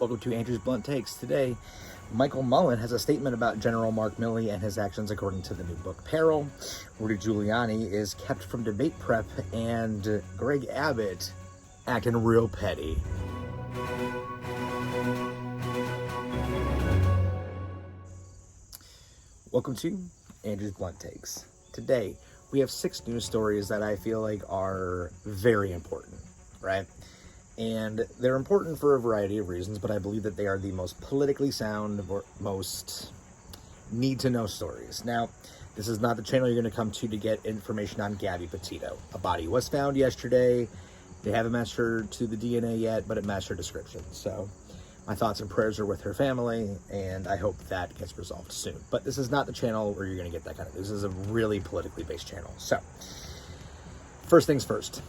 Welcome to Andrew's Blunt Takes. Today, Michael Mullen has a statement about General Mark Milley and his actions according to the new book Peril. Rudy Giuliani is kept from debate prep, and Greg Abbott acting real petty. Welcome to Andrew's Blunt Takes. Today, we have 6 news stories that I feel like are very important, right? And they're important for a variety of reasons, but I believe that they are the most politically sound, or most need-to-know stories. Now, this is not the channel you're going to come to get information on Gabby Petito. A body was found yesterday. They haven't matched her to the DNA yet, but it matched her description. So my thoughts and prayers are with her family, and I hope that gets resolved soon. But this is not the channel where you're going to get that kind of news. This is a really politically based channel. So, first things first.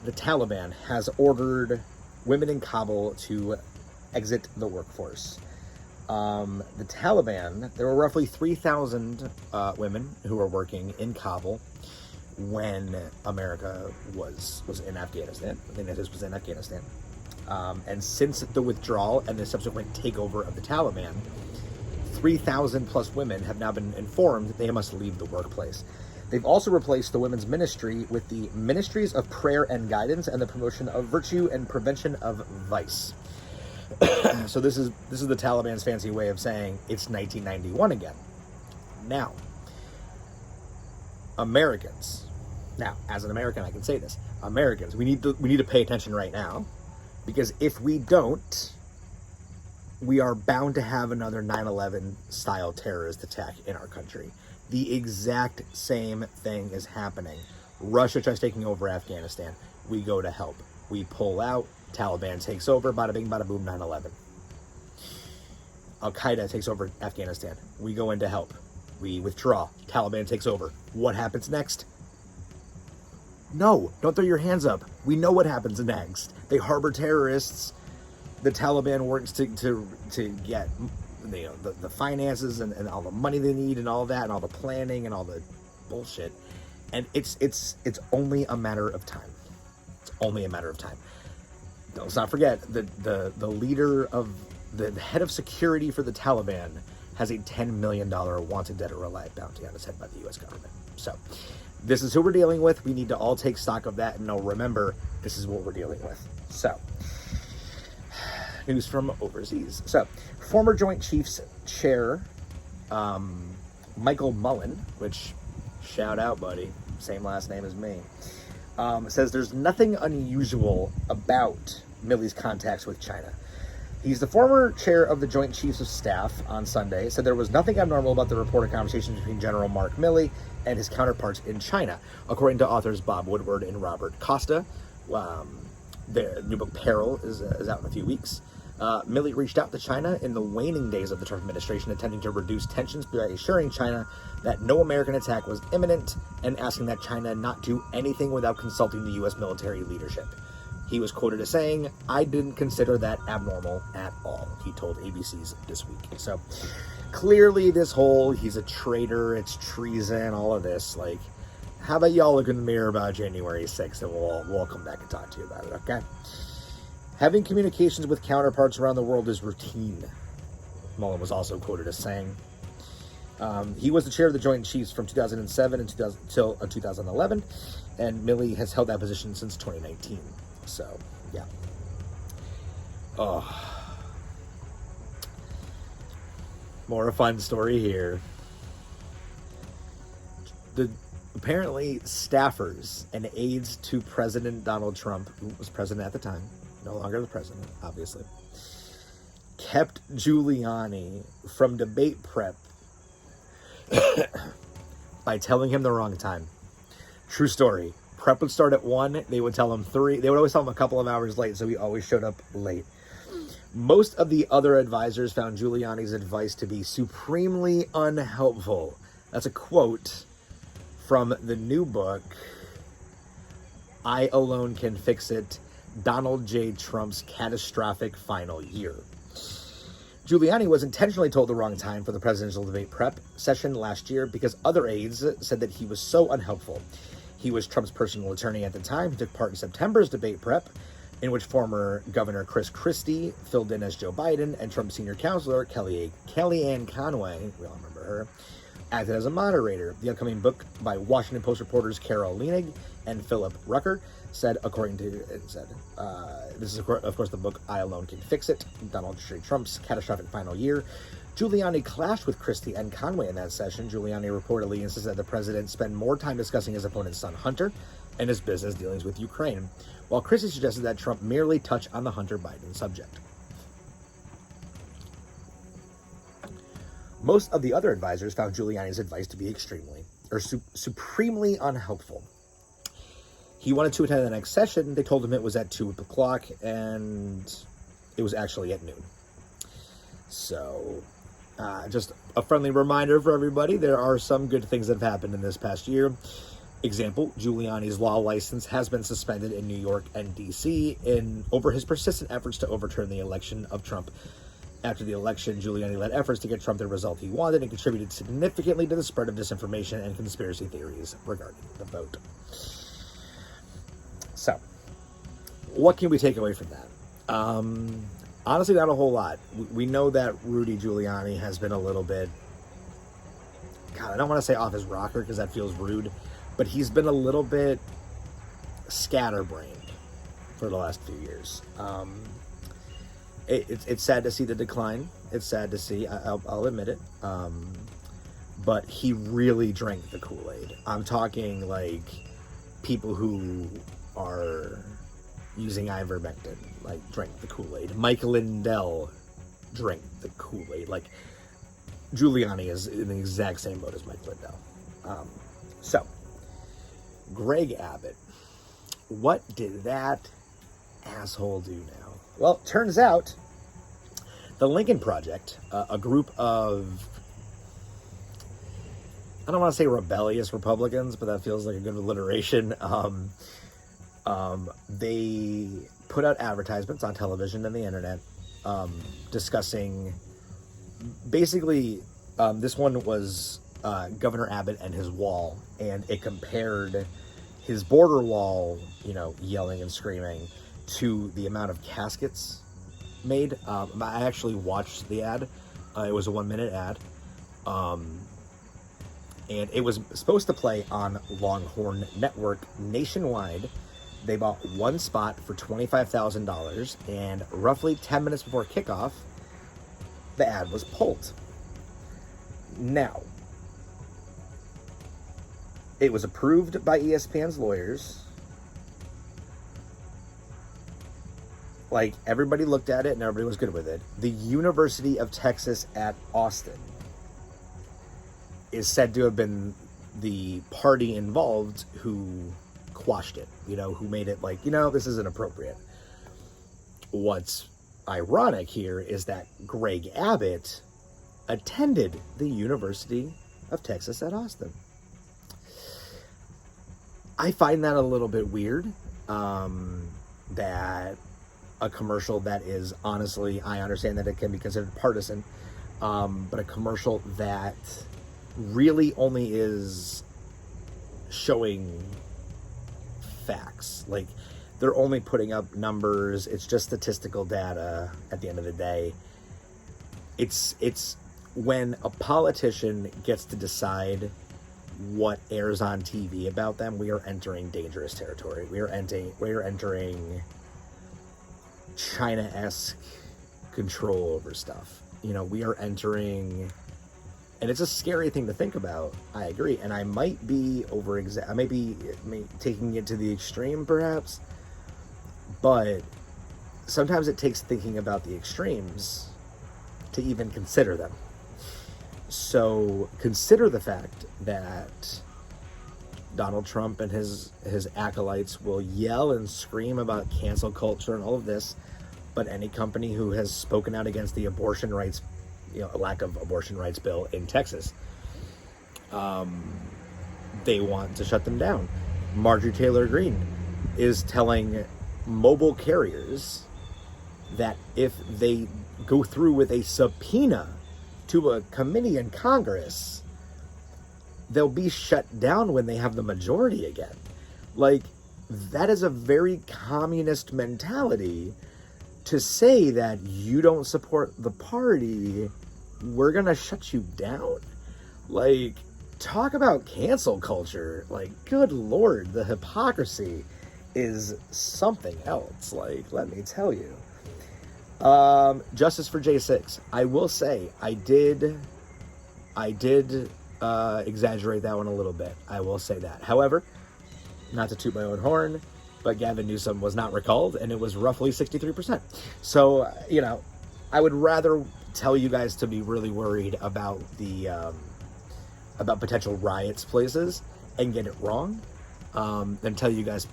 The Taliban has ordered women in Kabul to exit the workforce. The Taliban, there were roughly 3,000 women who were working in Kabul when America was in Afghanistan. I think this was in Afghanistan. And since the withdrawal and the subsequent takeover of the Taliban, 3,000 plus women have now been informed that they must leave the workplace. They've also replaced the women's ministry with the Ministries of Prayer and Guidance and the Promotion of Virtue and Prevention of Vice. So this is the Taliban's fancy way of saying it's 1991 again. Now, Americans. Now, as an American, I can say this. Americans, we need to pay attention right now, because if we don't, we are bound to have another 9/11 style terrorist attack in our country. The exact same thing is happening. Russia tries taking over Afghanistan. We go to help. We pull out. Taliban takes over. Bada bing, bada boom, 9/11. Al-Qaeda takes over Afghanistan. We go in to help. We withdraw. Taliban takes over. What happens next? No, don't throw your hands up. We know what happens next. They harbor terrorists. The Taliban works to get the finances and all the money they need and all that and all the planning and all the bullshit. And it's only a matter of time. It's only a matter of time. Let's not forget the leader of the head of security for the Taliban has a $10 million wanted dead or alive bounty on his head by the U.S. government. So this is who we're dealing with. We need to all take stock of that and know, remember, this is what we're dealing with. So, news from overseas. So, former Joint Chiefs Chair, Michael Mullen, which, shout out, buddy, same last name as me, says there's nothing unusual about Milley's contacts with China. He's the former chair of the Joint Chiefs of Staff on Sunday, said there was nothing abnormal about the reported conversations between General Mark Milley and his counterparts in China, according to authors Bob Woodward and Robert Costa. Their new book Peril is out in a few weeks. Milley reached out to China in the waning days of the Trump administration, attempting to reduce tensions by assuring China that no American attack was imminent and asking that China not do anything without consulting the U.S. military leadership. He was quoted as saying, "I didn't consider that abnormal at all," he told ABC's This Week. So clearly this whole, he's a traitor, it's treason, all of this, like, how about y'all look in the mirror about January 6th and we'll come back and talk to you about it, okay? Having communications with counterparts around the world is routine, Mullen was also quoted as saying. He was the chair of the Joint Chiefs from 2007 until 2011, and Milley has held that position since 2019. So, yeah. Oh. More a fun story here. Apparently, staffers and aides to President Donald Trump, who was president at the time, no longer the president, obviously, kept Giuliani from debate prep by telling him the wrong time. True story. Prep would start at 1. They would tell him 3. They would always tell him a couple of hours late, so he always showed up late. Most of the other advisors found Giuliani's advice to be supremely unhelpful. That's a quote from the new book, I Alone Can Fix It, Donald J. Trump's Catastrophic Final Year. Giuliani was intentionally told the wrong time for the presidential debate prep session last year because other aides said that he was so unhelpful. He was Trump's personal attorney at the time. He took part in September's debate prep. in which former Governor Chris Christie filled in as Joe Biden, and Trump senior counselor Kellyanne Conway, we all remember her, acted as a moderator. The upcoming book by Washington Post reporters Carol Leonig and Philip Rucker said, this is, of course, the book I Alone Can Fix It, Donald J. Trump's catastrophic final year. Giuliani clashed with Christie and Conway in that session. Giuliani reportedly insisted that the president spend more time discussing his opponent's son, Hunter, and his business dealings with Ukraine, while Christie suggested that Trump merely touch on the Hunter Biden subject. Most of the other advisors found Giuliani's advice to be supremely unhelpful. He wanted to attend the next session. They told him it was at 2 o'clock, and it was actually at noon. So, just a friendly reminder for everybody, there are some good things that have happened in this past year. Example, Giuliani's law license has been suspended in New York and D.C. over his persistent efforts to overturn the election of Trump. After the election, Giuliani led efforts to get Trump the result he wanted and contributed significantly to the spread of disinformation and conspiracy theories regarding the vote. So, what can we take away from that? Honestly, not a whole lot. We know that Rudy Giuliani has been a little bit, God, I don't want to say off his rocker because that feels rude, but he's been a little bit scatterbrained for the last few years. It's sad to see the decline. It's sad to see, I'll admit it. But he really drank the Kool-Aid. I'm talking like people who are using ivermectin, like, drank the Kool-Aid. Mike Lindell drank the Kool-Aid. Like, Giuliani is in the exact same boat as Mike Lindell. So, Greg Abbott. What did that asshole do now? Well, turns out the Lincoln Project, a group of, I don't want to say rebellious Republicans, but that feels like a good alliteration. They put out advertisements on television and the internet discussing, basically, this one was Governor Abbott and his wall, and it compared his border wall, yelling and screaming, to the amount of caskets made. I actually watched the ad. It was a 1-minute ad. And it was supposed to play on Longhorn Network nationwide. They bought one spot for $25,000, and roughly 10 minutes before kickoff, the ad was pulled. Now, it was approved by ESPN's lawyers. Like, everybody looked at it and everybody was good with it. The University of Texas at Austin is said to have been the party involved who quashed it, who made it like, this isn't appropriate. What's ironic here is that Greg Abbott attended the University of Texas at Austin. I find that a little bit weird, that a commercial that is, honestly, I understand that it can be considered partisan, but a commercial that really only is showing facts. Like, they're only putting up numbers. It's just statistical data at the end of the day. It's when a politician gets to decide what airs on TV about them, we are entering dangerous territory. We are entering China-esque control over stuff. We are entering, and it's a scary thing to think about. I agree, and I might be taking it to the extreme, perhaps. But sometimes it takes thinking about the extremes to even consider them. So consider the fact that Donald Trump and his acolytes will yell and scream about cancel culture and all of this, but any company who has spoken out against the abortion rights, a lack of abortion rights bill in Texas, they want to shut them down. Marjorie Taylor Greene is telling mobile carriers that if they go through with a subpoena to a committee in Congress, they'll be shut down when they have the majority again. Like, that is a very communist mentality to say that you don't support the party, we're gonna shut you down. Like, talk about cancel culture. Like, good Lord, the hypocrisy is something else. Like, let me tell you. Justice for J6. I will say, I did exaggerate that one a little bit. I will say that. However, not to toot my own horn, but Gavin Newsom was not recalled, and it was roughly 63%. So, you know, I would rather tell you guys to be really worried about the about potential riots places and get it wrong, than tell you guys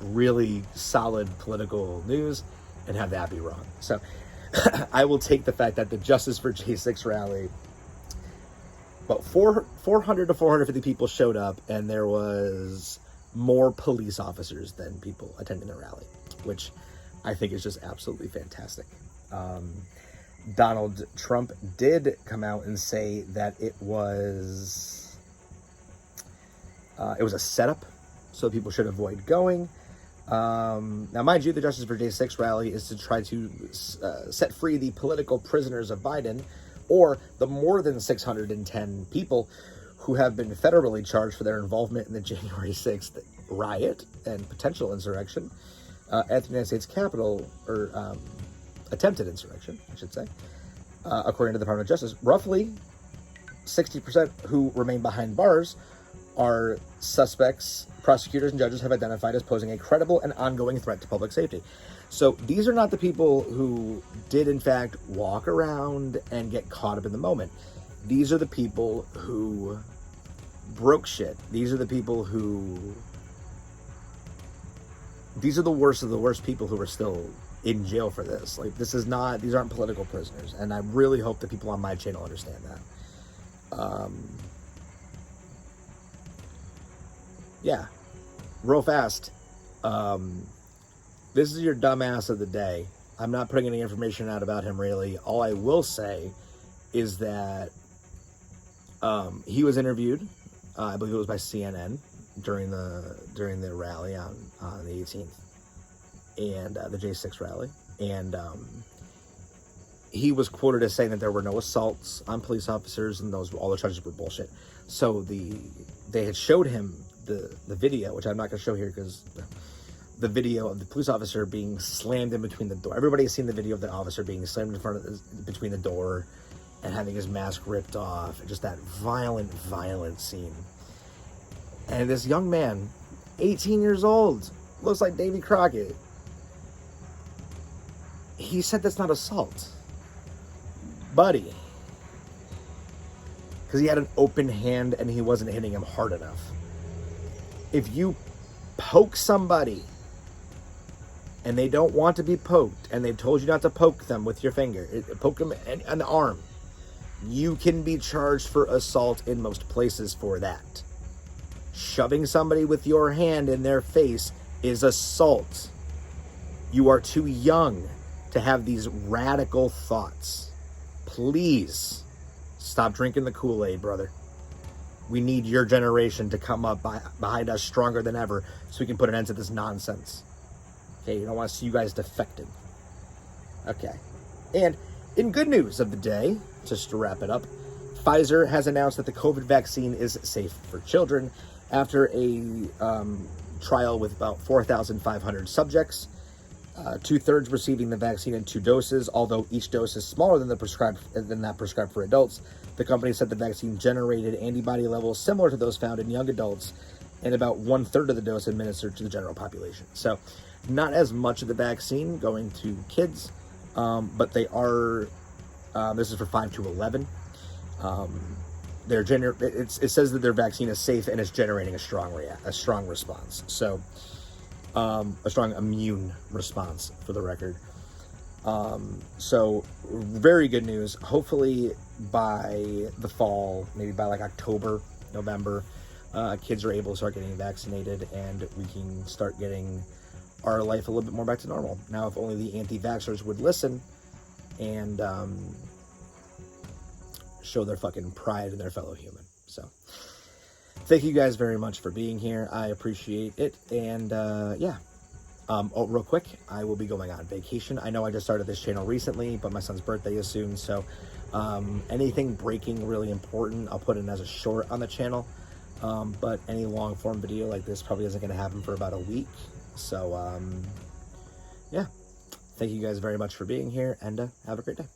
really solid political news and have that be wrong. So I will take the fact that the Justice for J6 rally, about 400 to 450 people showed up, and there was more police officers than people attending the rally, which I think is just absolutely fantastic. Donald Trump did come out and say that it was a setup, so people should avoid going. Now, mind you, the Justice for J6 rally is to try to set free the political prisoners of Biden, or the more than 610 people who have been federally charged for their involvement in the January 6th riot and potential insurrection at the United States Capitol, or attempted insurrection, I should say. According to the Department of Justice, roughly 60% who remain behind bars are suspects prosecutors and judges have identified as posing a credible and ongoing threat to public safety. So these are not the people who did, in fact, walk around and get caught up in the moment. These are the people who broke shit. These are the people who... These are the worst of the worst people who are still in jail for this. Like, this is not... These aren't political prisoners. And I really hope that people on my channel understand that. Yeah. Real fast. This is your dumbass of the day. I'm not putting any information out about him, really. All I will say is that he was interviewed, I believe it was by CNN, during the rally on the 18th, and the J6 rally, and he was quoted as saying that there were no assaults on police officers and all the charges were bullshit. So they had showed him the video, which I'm not going to show here because the video of the police officer being slammed in between the door. Everybody has seen the video of the officer being slammed in front of between the door and having his mask ripped off. Just that violent scene. And this young man, 18 years old, looks like Davy Crockett. He said that's not assault. Buddy. Because he had an open hand and he wasn't hitting him hard enough. If you poke somebody and they don't want to be poked, and they've told you not to poke them with your finger, poke them in the arm, you can be charged for assault in most places for that. Shoving somebody with your hand in their face is assault. You are too young to have these radical thoughts. Please stop drinking the Kool-Aid, brother. We need your generation to come up behind us stronger than ever so we can put an end to this nonsense. Okay, you don't want to see you guys defected. Okay. And in good news of the day, just to wrap it up, Pfizer has announced that the COVID vaccine is safe for children after a trial with about 4,500 subjects. 2/3 receiving the vaccine in 2 doses, although each dose is smaller than that prescribed for adults. The company said the vaccine generated antibody levels similar to those found in young adults, and about 1/3 of the dose administered to the general population. So, not as much of the vaccine going to kids, but they are. This is for 5 to 11. It says that their vaccine is safe and it's generating a strong response. So. A strong immune response, for the record. So, very good news. Hopefully, by the fall, maybe by like October, November, kids are able to start getting vaccinated and we can start getting our life a little bit more back to normal. Now, if only the anti-vaxxers would listen and show their fucking pride in their fellow human. So, thank you guys very much for being here. I appreciate it. And yeah. Oh, real quick, I will be going on vacation. I know I just started this channel recently, but my son's birthday is soon. So anything breaking really important, I'll put in as a short on the channel. But any long form video like this probably isn't going to happen for about a week. So yeah, thank you guys very much for being here, and have a great day.